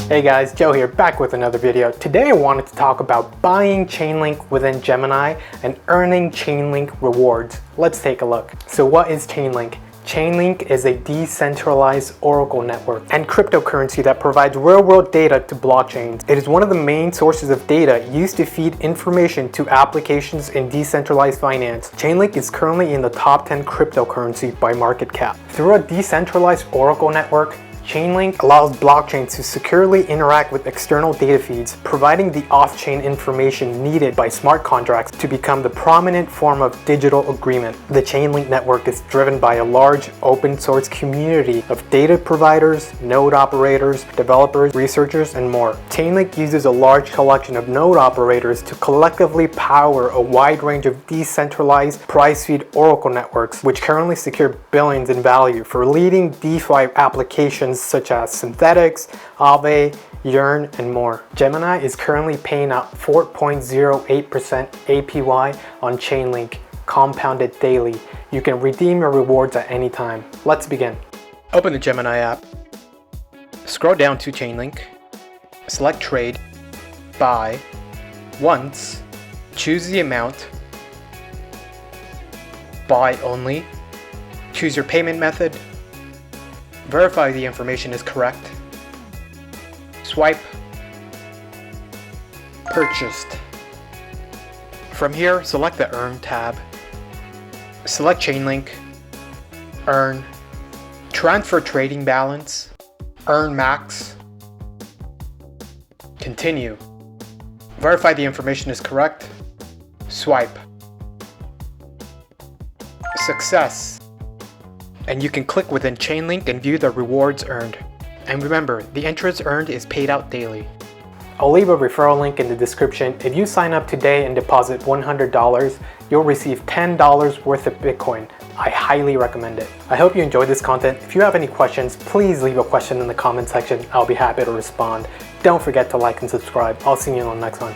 Hey guys, Joe here, back with another video. Today I wanted to talk about buying Chainlink within Gemini and earning Chainlink rewards. Let's take a look. So what is Chainlink? Chainlink is a decentralized oracle network and cryptocurrency that provides real-world data to blockchains. It is one of the main sources of data used to feed information to applications in decentralized finance. Chainlink is currently in the top 10 cryptocurrency by market cap. Through a decentralized oracle network, Chainlink allows blockchains to securely interact with external data feeds, providing the off-chain information needed by smart contracts to become the prominent form of digital agreement. The Chainlink network is driven by a large open-source community of data providers, node operators, developers, researchers, and more. Chainlink uses a large collection of node operators to collectively power a wide range of decentralized price feed oracle networks, which currently secure billions in value for leading DeFi applications such as Synthetics, Aave, Yearn, and more. Gemini is currently paying out 4.08% APY on Chainlink, compounded daily. You can redeem your rewards at any time. Let's begin. Open the Gemini app. Scroll down to Chainlink. Select Trade, Buy, Once, choose the amount, Buy only, choose your payment method, verify the information is correct, swipe, purchased. From here, select the Earn tab, select Chainlink, Earn, transfer trading balance, Earn max, continue, verify the information is correct, swipe, success. And you can click within Chainlink and view the rewards earned. And remember, the interest earned is paid out daily. I'll leave a referral link in the description. If you sign up today and deposit $100, you'll receive $10 worth of Bitcoin. I highly recommend it. I hope you enjoyed this content. If you have any questions, please leave a question in the comment section. I'll be happy to respond. Don't forget to like and subscribe. I'll see you on the next one.